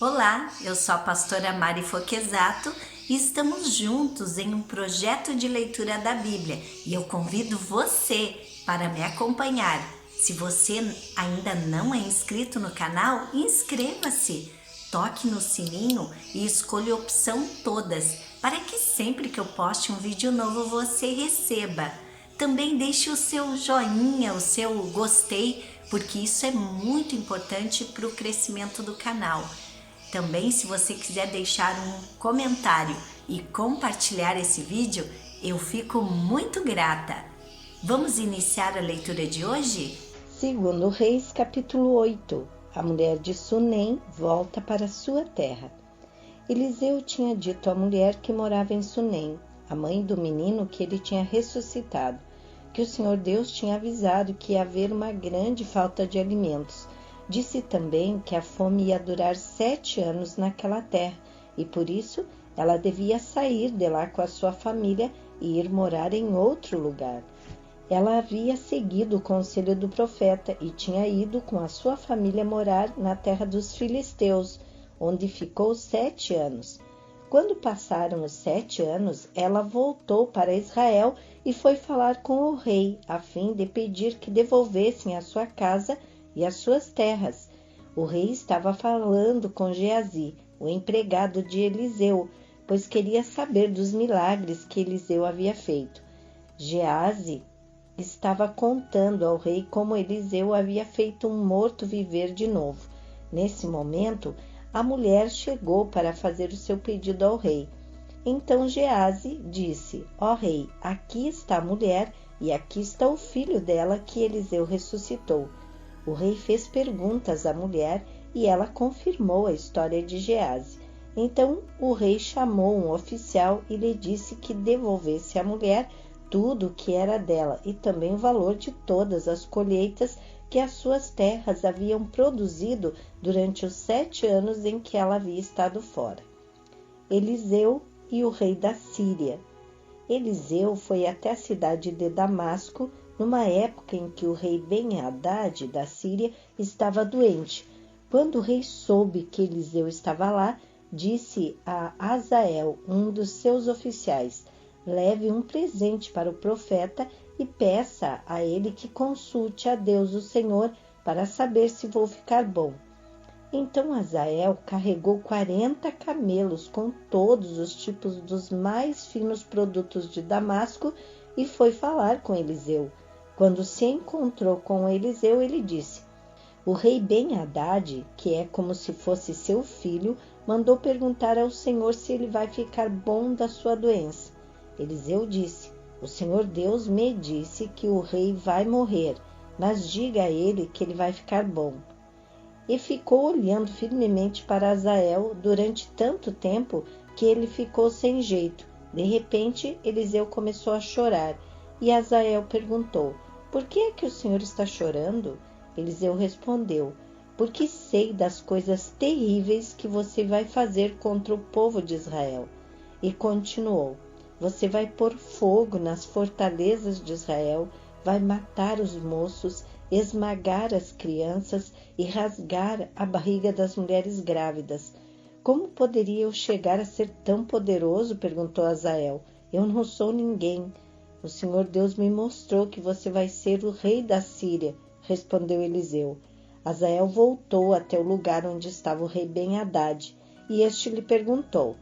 Olá, eu sou a pastora Mari Foquesato e estamos juntos em um projeto de leitura da Bíblia e eu convido você para me acompanhar. Se você ainda não é inscrito no canal, inscreva-se, toque no sininho e escolha a opção todas para que sempre que eu poste um vídeo novo você receba. Também deixe o seu joinha, o seu gostei, porque isso é muito importante para o crescimento do canal. Também, se você quiser deixar um comentário e compartilhar esse vídeo, eu fico muito grata. Vamos iniciar a leitura de hoje? Segundo Reis, capítulo 8. A mulher de Sunem volta para sua terra. Eliseu tinha dito à mulher que morava em Sunem, a mãe do menino que ele tinha ressuscitado, que o Senhor Deus tinha avisado que ia haver uma grande falta de alimentos. Disse também que a fome ia durar 7 anos naquela terra e por isso ela devia sair de lá com a sua família e ir morar em outro lugar. Ela havia seguido o conselho do profeta e tinha ido com a sua família morar na terra dos filisteus, onde ficou 7 anos. Quando passaram os 7 anos, ela voltou para Israel e foi falar com o rei, a fim de pedir que devolvessem a sua casa e as suas terras. O rei estava falando com Geazi, o empregado de Eliseu, pois queria saber dos milagres que Eliseu havia feito. Geazi estava contando ao rei como Eliseu havia feito um morto viver de novo. Nesse momento, a mulher chegou para fazer o seu pedido ao rei. Então Geazi disse: Ó rei, aqui está a mulher e aqui está o filho dela que Eliseu ressuscitou. O rei fez perguntas à mulher e ela confirmou a história de Geazi. Então o rei chamou um oficial e lhe disse que devolvesse à mulher tudo o que era dela e também o valor de todas as colheitas que as suas terras haviam produzido durante os 7 anos em que ela havia estado fora. Eliseu e o rei da Síria. Eliseu foi até a cidade de Damasco numa época em que o rei Ben-Hadad da Síria estava doente. Quando o rei soube que Eliseu estava lá, disse a Azael, um dos seus oficiais: leve um presente para o profeta e peça a ele que consulte a Deus o Senhor para saber se vou ficar bom. Então Azael carregou 40 camelos com todos os tipos dos mais finos produtos de Damasco e foi falar com Eliseu. Quando se encontrou com Eliseu, ele disse: o rei Ben-Hadad, que é como se fosse seu filho, mandou perguntar ao Senhor se ele vai ficar bom da sua doença. Eliseu disse: o Senhor Deus me disse que o rei vai morrer, mas diga a ele que ele vai ficar bom. E ficou olhando firmemente para Azael durante tanto tempo que ele ficou sem jeito. De repente, Eliseu começou a chorar e Azael perguntou: por que é que o senhor está chorando? Eliseu respondeu: porque sei das coisas terríveis que você vai fazer contra o povo de Israel. E continuou: você vai pôr fogo nas fortalezas de Israel, vai matar os moços, esmagar as crianças e rasgar a barriga das mulheres grávidas. Como poderia eu chegar a ser tão poderoso? Perguntou Azael. Eu não sou ninguém. O Senhor Deus me mostrou que você vai ser o rei da Síria, respondeu Eliseu. Azael voltou até o lugar onde estava o rei Ben-Hadad e este lhe perguntou: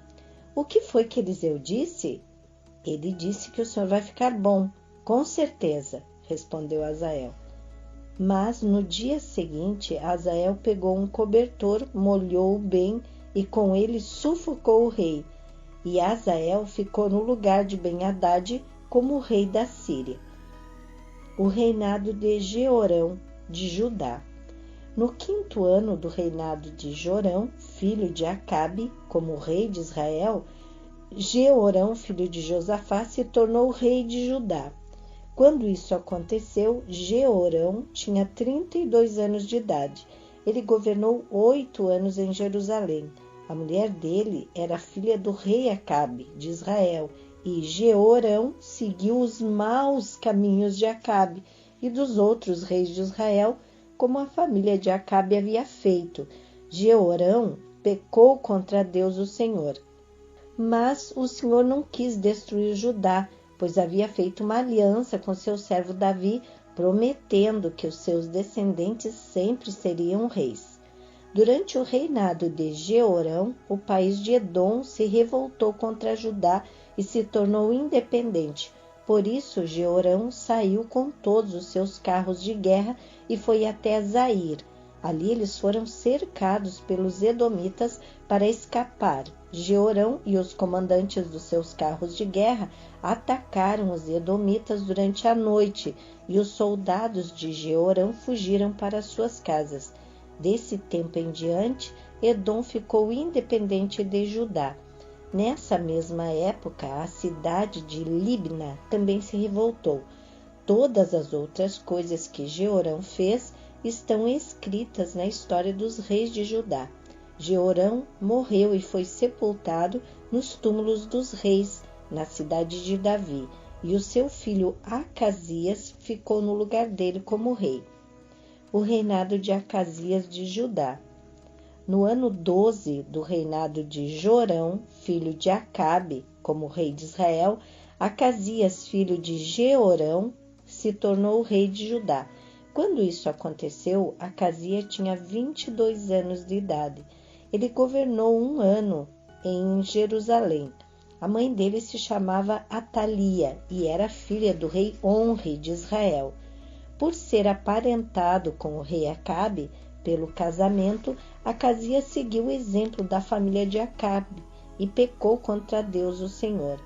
o que foi que Eliseu disse? Ele disse que o senhor vai ficar bom, com certeza, respondeu Azael. Mas no dia seguinte, Azael pegou um cobertor, molhou-o bem e com ele sufocou o rei. E Azael ficou no lugar de Ben-Hadad como rei da Síria. O reinado de Jeorão de Judá. No 5º ano do reinado de Jorão, filho de Acabe, como rei de Israel, Jeorão, filho de Josafá, se tornou rei de Judá. Quando isso aconteceu, Jeorão tinha 32 anos de idade. Ele governou 8 anos em Jerusalém. A mulher dele era filha do rei Acabe, de Israel, e Jeorão seguiu os maus caminhos de Acabe e dos outros reis de Israel, como a família de Acabe havia feito. Jeorão pecou contra Deus o Senhor. Mas o Senhor não quis destruir Judá, pois havia feito uma aliança com seu servo Davi, prometendo que os seus descendentes sempre seriam reis. Durante o reinado de Jeorão, o país de Edom se revoltou contra Judá e se tornou independente. Por isso, Jeorão saiu com todos os seus carros de guerra e foi até Zair. Ali eles foram cercados pelos edomitas para escapar. Jeorão e os comandantes dos seus carros de guerra atacaram os edomitas durante a noite e os soldados de Jeorão fugiram para suas casas. Desse tempo em diante, Edom ficou independente de Judá. Nessa mesma época, a cidade de Libna também se revoltou. Todas as outras coisas que Jeorão fez estão escritas na história dos reis de Judá. Jeorão morreu e foi sepultado nos túmulos dos reis, na cidade de Davi, e o seu filho Acasias ficou no lugar dele como rei. O reinado de Acasias de Judá. No ano 12 do reinado de Jorão, filho de Acabe, como rei de Israel, Acasias, filho de Jeorão, se tornou rei de Judá. Quando isso aconteceu, Acasias tinha 22 anos de idade. Ele governou 1 ano em Jerusalém. A mãe dele se chamava Atalia e era filha do rei Onre de Israel. Por ser aparentado com o rei Acabe, pelo casamento, Acasias seguiu o exemplo da família de Acabe e pecou contra Deus o Senhor.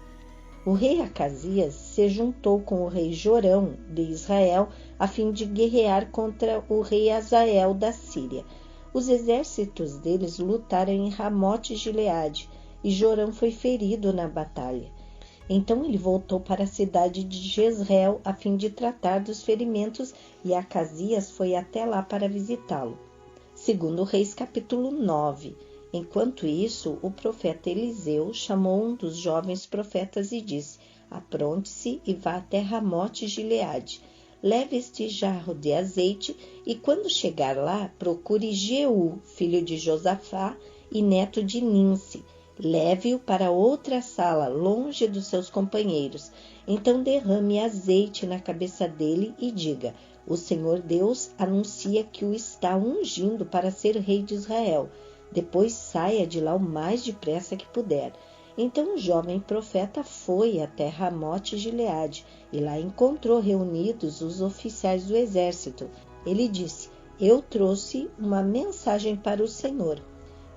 O rei Acasias se juntou com o rei Jorão de Israel a fim de guerrear contra o rei Azael da Síria. Os exércitos deles lutaram em Ramote-Gileade e Jorão foi ferido na batalha. Então ele voltou para a cidade de Jezreel a fim de tratar dos ferimentos e Acasias foi até lá para visitá-lo. Segundo Reis capítulo 9. Enquanto isso, o profeta Eliseu chamou um dos jovens profetas e disse: apronte-se e vá até Ramote-Gileade. Leve este jarro de azeite e quando chegar lá, procure Jeú, filho de Josafá e neto de Ninsi. Leve-o para outra sala, longe dos seus companheiros. Então derrame azeite na cabeça dele e diga: o Senhor Deus anuncia que o está ungindo para ser rei de Israel. Depois saia de lá o mais depressa que puder. Então o jovem profeta foi até Ramote-Gileade e lá encontrou reunidos os oficiais do exército. Ele disse: eu trouxe uma mensagem para o Senhor.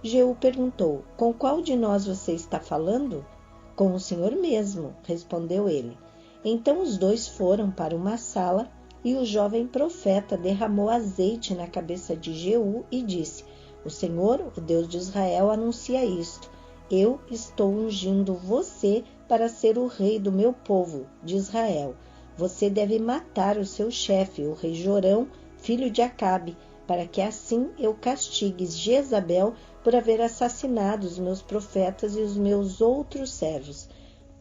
Jeú perguntou: com qual de nós você está falando? Com o Senhor mesmo, respondeu ele. Então os dois foram para uma sala e o jovem profeta derramou azeite na cabeça de Jeú e disse: o Senhor, o Deus de Israel, anuncia isto: eu estou ungindo você para ser o rei do meu povo, de Israel. Você deve matar o seu chefe, o rei Jorão, filho de Acabe, para que assim eu castigue Jezabel por haver assassinado os meus profetas e os meus outros servos.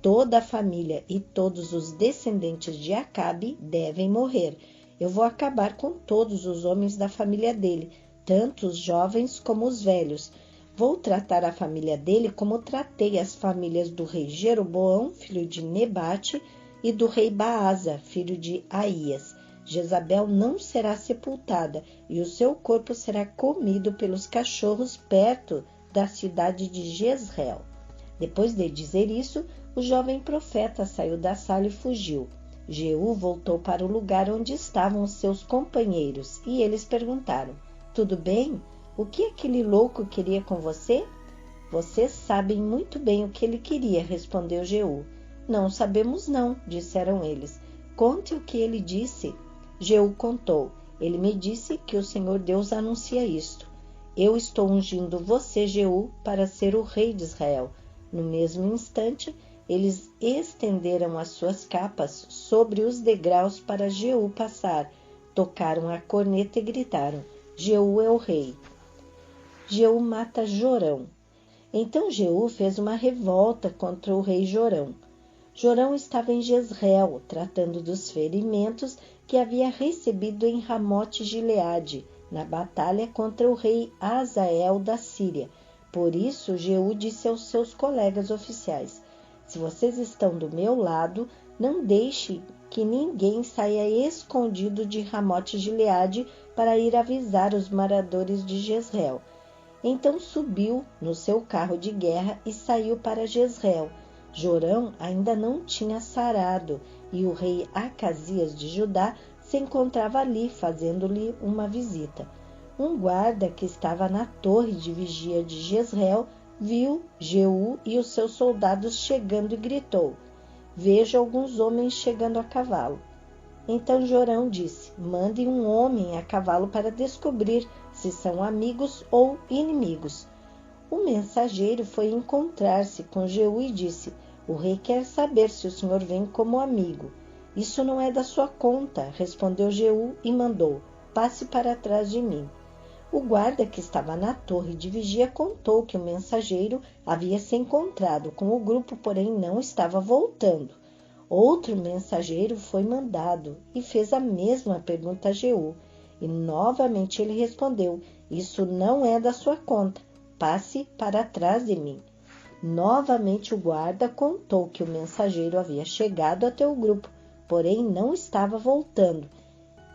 Toda a família e todos os descendentes de Acabe devem morrer. Eu vou acabar com todos os homens da família dele, tanto os jovens como os velhos. Vou tratar a família dele como tratei as famílias do rei Jeroboão, filho de Nebate, e do rei Baasa, filho de Aías. Jezabel não será sepultada e o seu corpo será comido pelos cachorros perto da cidade de Jezreel. Depois de dizer isso, o jovem profeta saiu da sala e fugiu. Jeú voltou para o lugar onde estavam os seus companheiros e eles perguntaram: tudo bem? O que aquele louco queria com você? Vocês sabem muito bem o que ele queria, respondeu Jeú. Não sabemos não, disseram eles. Conte o que ele disse. Jeú contou: ele me disse que o Senhor Deus anuncia isto: eu estou ungindo você, Jeú, para ser o rei de Israel. No mesmo instante, eles estenderam as suas capas sobre os degraus para Jeú passar, tocaram a corneta e gritaram: Jeú é o rei. Jeú mata Jorão. Então Jeú fez uma revolta contra o rei Jorão. Jorão estava em Jezreel, tratando dos ferimentos que havia recebido em Ramote-Gileade, na batalha contra o rei Azael da Síria. Por isso, Jeú disse aos seus colegas oficiais: se vocês estão do meu lado, não deixe que ninguém saia escondido de Ramote-Gileade para ir avisar os moradores de Jezreel. Então subiu no seu carro de guerra e saiu para Jezreel. Jorão ainda não tinha sarado e o rei Acasias de Judá se encontrava ali fazendo-lhe uma visita. Um guarda que estava na torre de vigia de Jezreel viu Jeú e os seus soldados chegando e gritou: vejo alguns homens chegando a cavalo. Então Jorão disse: mandem um homem a cavalo para descobrir se são amigos ou inimigos. O mensageiro foi encontrar-se com Jeú e disse: o rei quer saber se o senhor vem como amigo. Isso não é da sua conta, respondeu Jeú e mandou: passe para trás de mim. O guarda que estava na torre de vigia contou que o mensageiro havia se encontrado com o grupo, porém não estava voltando. Outro mensageiro foi mandado e fez a mesma pergunta a Jeú. E novamente ele respondeu: isso não é da sua conta, passe para trás de mim. Novamente o guarda contou que o mensageiro havia chegado até o grupo, porém não estava voltando.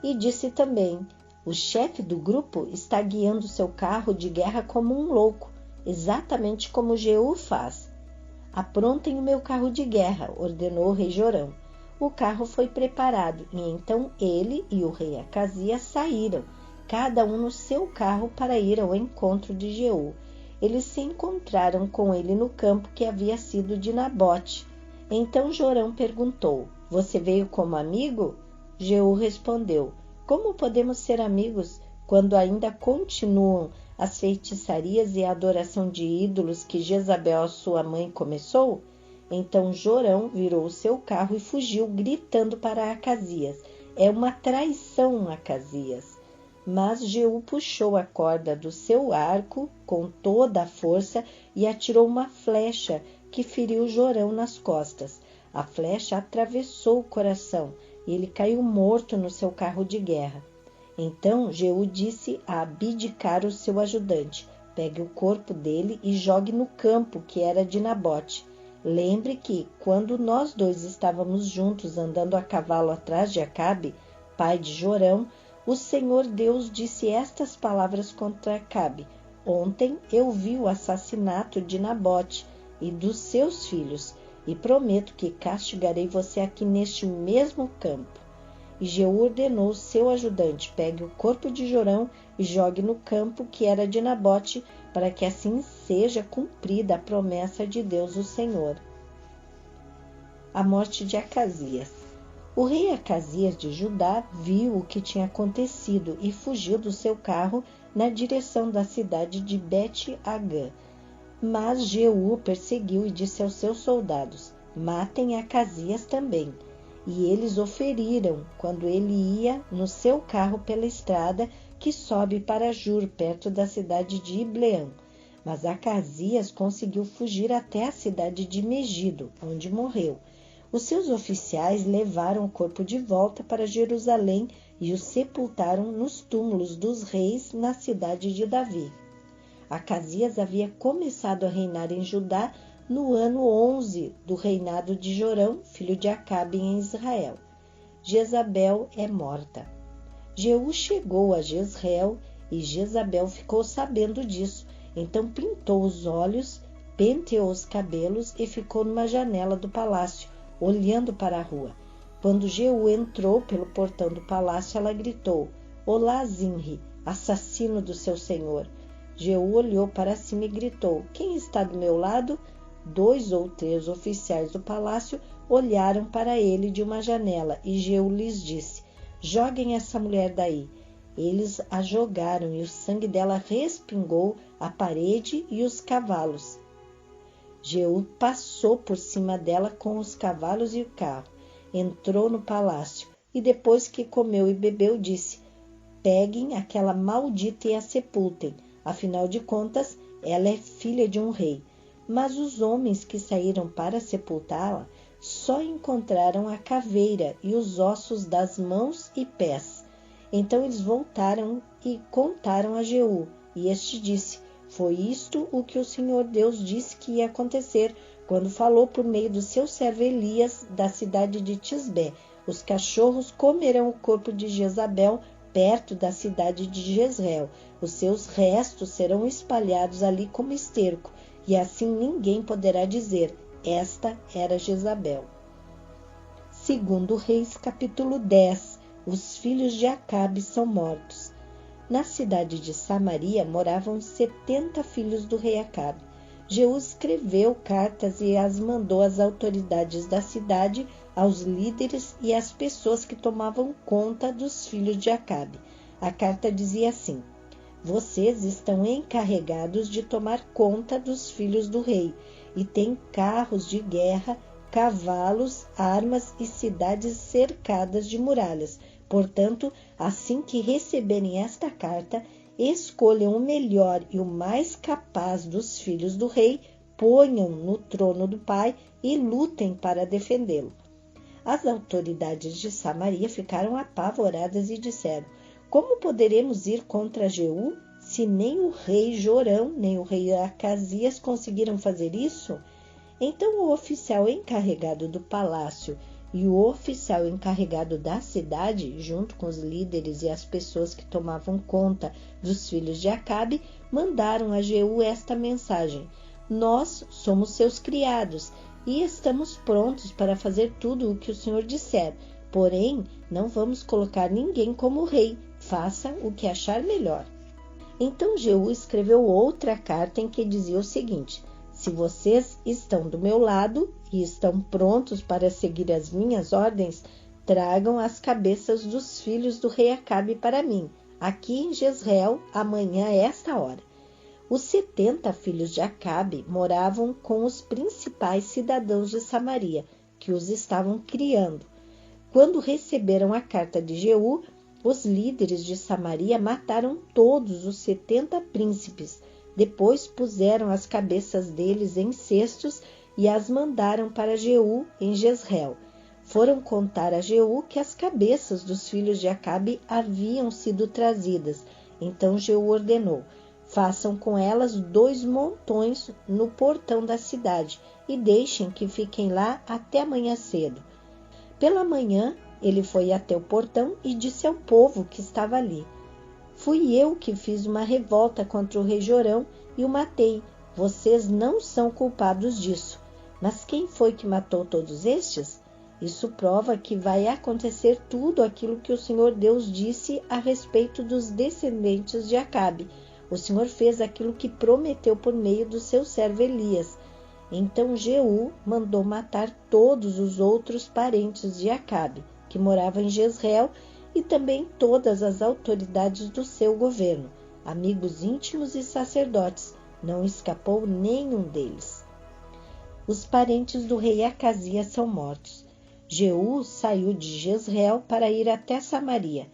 E disse também: o chefe do grupo está guiando seu carro de guerra como um louco, exatamente como Jeú faz. Aprontem o meu carro de guerra, ordenou o rei Jorão. O carro foi preparado e então ele e o rei Acasias saíram, cada um no seu carro, para ir ao encontro de Jeú. Eles se encontraram com ele no campo que havia sido de Nabote. Então Jorão perguntou: você veio como amigo? Jeú respondeu: como podemos ser amigos quando ainda continuam as feitiçarias e a adoração de ídolos que Jezabel, sua mãe, começou? Então Jorão virou o seu carro e fugiu, gritando para Acasias: é uma traição, Acasias. Mas Jeú puxou a corda do seu arco com toda a força e atirou uma flecha que feriu Jorão nas costas. A flecha atravessou o coração e ele caiu morto no seu carro de guerra. Então Jeú disse a Abidcar, o seu ajudante: pegue o corpo dele e jogue no campo que era de Nabote. Lembre que, quando nós dois estávamos juntos andando a cavalo atrás de Acabe, pai de Jorão, o Senhor Deus disse estas palavras contra Acabe: ontem eu vi o assassinato de Nabote e dos seus filhos, e prometo que castigarei você aqui neste mesmo campo. E Jeú ordenou seu ajudante: pegue o corpo de Jorão e jogue no campo que era de Nabote, para que assim seja cumprida a promessa de Deus, o Senhor. A morte de Acasias. O rei Acasias de Judá viu o que tinha acontecido e fugiu do seu carro na direção da cidade de Bet-Agã. Mas Jeú o perseguiu e disse aos seus soldados: matem Acasias também. E eles o feriram quando ele ia no seu carro pela estrada que sobe para Jur, perto da cidade de Ibleão. Mas Acasias conseguiu fugir até a cidade de Megido, onde morreu. Os seus oficiais levaram o corpo de volta para Jerusalém e o sepultaram nos túmulos dos reis na cidade de Davi. Acasias havia começado a reinar em Judá no ano 11 do reinado de Jorão, filho de Acabe, em Israel. Jezabel é morta. Jeú chegou a Jezreel e Jezabel ficou sabendo disso. Então pintou os olhos, penteou os cabelos e ficou numa janela do palácio, olhando para a rua. Quando Jeú entrou pelo portão do palácio, ela gritou: olá, Zimri, assassino do seu senhor. Jeú olhou para cima e gritou: quem está do meu lado? 2 ou 3 oficiais do palácio olharam para ele de uma janela e Jeú lhes disse: joguem essa mulher daí. Eles a jogaram e o sangue dela respingou a parede e os cavalos. Jeú passou por cima dela com os cavalos e o carro, entrou no palácio e depois que comeu e bebeu disse: peguem aquela maldita e a sepultem, afinal de contas ela é filha de um rei. Mas os homens que saíram para sepultá-la só encontraram a caveira e os ossos das mãos e pés. Então eles voltaram e contaram a Jeú, e este disse: Foi isto o que o Senhor Deus disse que ia acontecer, quando falou por meio do seu servo Elias da cidade de Tisbé: os cachorros comerão o corpo de Jezabel perto da cidade de Jezreel. Os seus restos serão espalhados ali como esterco, e assim ninguém poderá dizer: esta era Jezabel. 2 Reis, capítulo 10. Os filhos de Acabe são mortos. Na cidade de Samaria moravam 70 filhos do rei Acabe. Jeú escreveu cartas e as mandou às autoridades da cidade, aos líderes e às pessoas que tomavam conta dos filhos de Acabe. A carta dizia assim: vocês estão encarregados de tomar conta dos filhos do rei, e têm carros de guerra, cavalos, armas e cidades cercadas de muralhas. Portanto, assim que receberem esta carta, escolham o melhor e o mais capaz dos filhos do rei, ponham no trono do pai e lutem para defendê-lo. As autoridades de Samaria ficaram apavoradas e disseram: como poderemos ir contra Jeú, se nem o rei Jorão, nem o rei Acasias conseguiram fazer isso? Então o oficial encarregado do palácio e o oficial encarregado da cidade, junto com os líderes e as pessoas que tomavam conta dos filhos de Acabe, mandaram a Jeú esta mensagem: nós somos seus criados e estamos prontos para fazer tudo o que o Senhor disser, porém não vamos colocar ninguém como rei, faça o que achar melhor. Então Jeú escreveu outra carta em que dizia o seguinte: se vocês estão do meu lado e estão prontos para seguir as minhas ordens, tragam as cabeças dos filhos do rei Acabe para mim, aqui em Jezreel, amanhã a esta hora. Os 70 filhos de Acabe moravam com os principais cidadãos de Samaria, que os estavam criando. Quando receberam a carta de Jeú, os líderes de Samaria mataram todos os 70 príncipes. Depois puseram as cabeças deles em cestos e as mandaram para Jeú em Jezreel. Foram contar a Jeú que as cabeças dos filhos de Acabe haviam sido trazidas. Então Jeú ordenou: façam com elas 2 montões no portão da cidade e deixem que fiquem lá até amanhã cedo. Pela manhã ele foi até o portão e disse ao povo que estava ali: fui eu que fiz uma revolta contra o rei Jorão e o matei. Vocês não são culpados disso. Mas quem foi que matou todos estes? Isso prova que vai acontecer tudo aquilo que o Senhor Deus disse a respeito dos descendentes de Acabe. O Senhor fez aquilo que prometeu por meio do seu servo Elias. Então Jeú mandou matar todos os outros parentes de Acabe, que moravam em Jezreel, e também todas as autoridades do seu governo, amigos íntimos e sacerdotes. Não escapou nenhum deles. Os parentes do rei Acasias são mortos. Jeú saiu de Jezreel para ir até Samaria.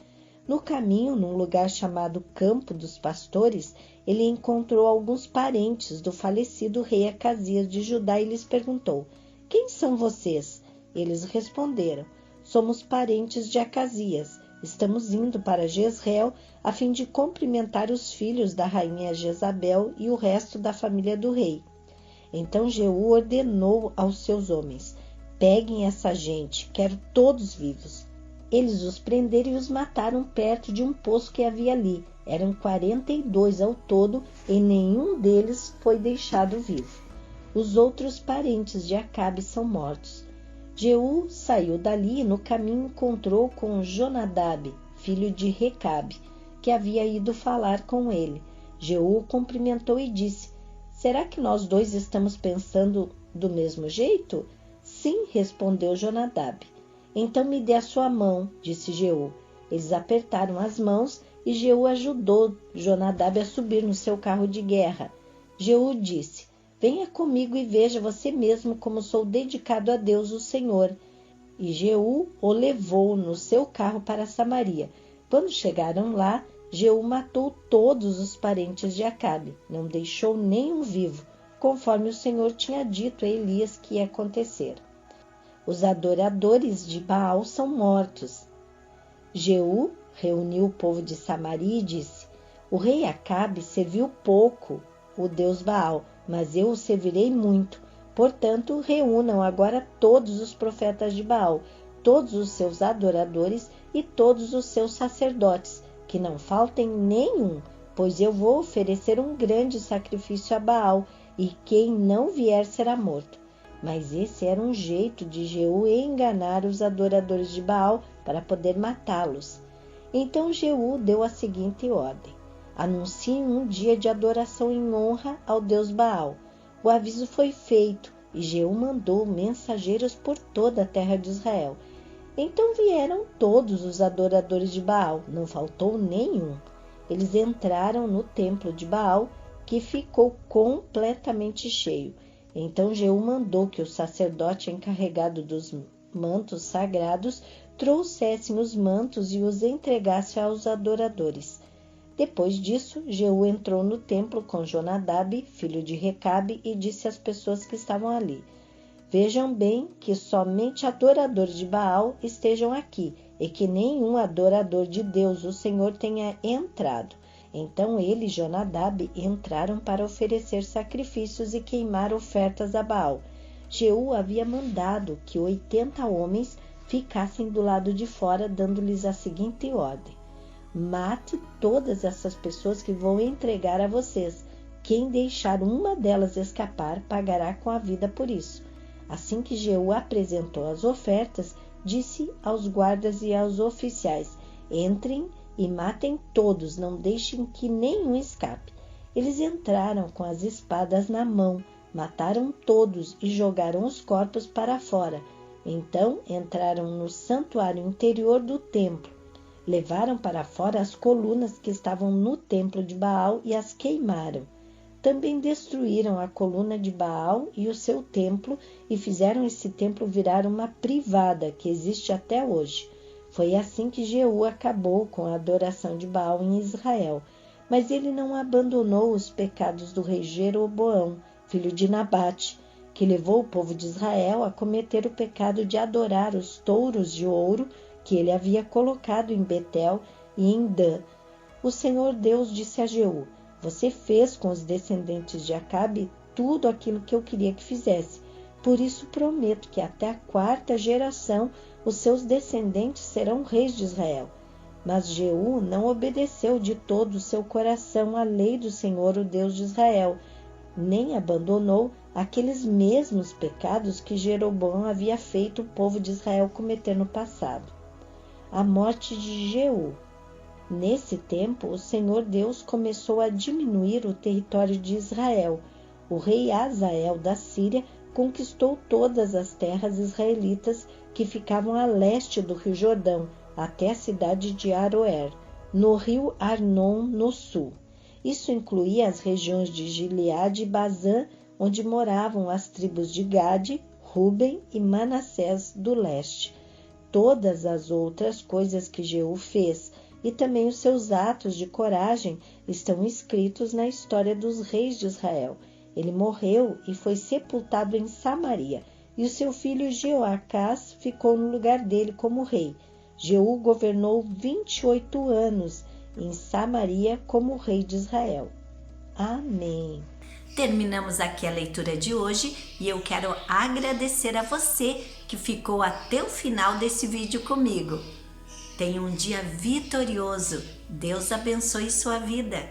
No caminho, num lugar chamado Campo dos Pastores, ele encontrou alguns parentes do falecido rei Acasias de Judá e lhes perguntou: quem são vocês? Eles responderam: somos parentes de Acasias. Estamos indo para Jezreel a fim de cumprimentar os filhos da rainha Jezabel e o resto da família do rei. Então Jeú ordenou aos seus homens: peguem essa gente, quero todos vivos. Eles os prenderam e os mataram perto de um poço que havia ali. Eram 42 ao todo e nenhum deles foi deixado vivo. Os outros parentes de Acabe são mortos. Jeú saiu dali e no caminho encontrou com Jonadab, filho de Recabe, que havia ido falar com ele. Jeú o cumprimentou e disse: será que nós dois estamos pensando do mesmo jeito? Sim, respondeu Jonadab. Então me dê a sua mão, disse Jeú. Eles apertaram as mãos e Jeú ajudou Jonadab a subir no seu carro de guerra. Jeú disse: venha comigo e veja você mesmo como sou dedicado a Deus, o Senhor. E Jeú o levou no seu carro para Samaria. Quando chegaram lá, Jeú matou todos os parentes de Acabe, não deixou nenhum vivo, conforme o Senhor tinha dito a Elias que ia acontecer. Os adoradores de Baal são mortos. Jeú reuniu o povo de Samaria e disse: o rei Acabe serviu pouco o deus Baal, mas eu o servirei muito. Portanto, reúnam agora todos os profetas de Baal, todos os seus adoradores e todos os seus sacerdotes, que não faltem nenhum, pois eu vou oferecer um grande sacrifício a Baal, e quem não vier será morto. Mas esse era um jeito de Jeú enganar os adoradores de Baal para poder matá-los. Então Jeú deu a seguinte ordem: anunciem um dia de adoração em honra ao deus Baal. O aviso foi feito e Jeú mandou mensageiros por toda a terra de Israel. Então vieram todos os adoradores de Baal, não faltou nenhum. Eles entraram no templo de Baal, que ficou completamente cheio. Então Jeú mandou que o sacerdote encarregado dos mantos sagrados trouxessem os mantos e os entregasse aos adoradores. Depois disso, Jeú entrou no templo com Jonadab, filho de Recabe, e disse às pessoas que estavam ali: vejam bem que somente adoradores de Baal estejam aqui, e que nenhum adorador de Deus, o Senhor, tenha entrado. Então ele e Jonadab entraram para oferecer sacrifícios e queimar ofertas a Baal. Jeú havia mandado que 80 homens ficassem do lado de fora, dando-lhes a seguinte ordem: mate todas essas pessoas que vou entregar a vocês. Quem deixar uma delas escapar pagará com a vida por isso. Assim que Jeú apresentou as ofertas, disse aos guardas e aos oficiais: entrem e matem todos, não deixem que nenhum escape. Eles entraram com as espadas na mão, mataram todos e jogaram os corpos para fora. Então entraram no santuário interior do templo. Levaram para fora as colunas que estavam no templo de Baal e as queimaram. Também destruíram a coluna de Baal e o seu templo e fizeram esse templo virar uma privada que existe até hoje. Foi assim que Jeú acabou com a adoração de Baal em Israel. Mas ele não abandonou os pecados do rei Jeroboão, filho de Nabate, que levou o povo de Israel a cometer o pecado de adorar os touros de ouro que ele havia colocado em Betel e em Dan. O Senhor Deus disse a Jeú: você fez com os descendentes de Acabe tudo aquilo que eu queria que fizesse. Por isso prometo que até a 4ª geração os seus descendentes serão reis de Israel. Mas Jeú não obedeceu de todo o seu coração à lei do Senhor, o Deus de Israel, nem abandonou aqueles mesmos pecados que Jeroboão havia feito o povo de Israel cometer no passado. A morte de Jeú. Nesse tempo, o Senhor Deus começou a diminuir o território de Israel. O rei Azael da Síria conquistou todas as terras israelitas que ficavam a leste do rio Jordão, até a cidade de Aroer, no rio Arnon, no sul. Isso incluía as regiões de Gileade e Bazã, onde moravam as tribos de Gade, Ruben e Manassés do leste. Todas as outras coisas que Jeú fez e também os seus atos de coragem estão escritos na história dos reis de Israel. Ele morreu e foi sepultado em Samaria, e o seu filho Jeoacás ficou no lugar dele como rei. Jeú governou 28 anos em Samaria como rei de Israel. Amém. Terminamos aqui a leitura de hoje e eu quero agradecer a você que ficou até o final desse vídeo comigo. Tenha um dia vitorioso. Deus abençoe sua vida.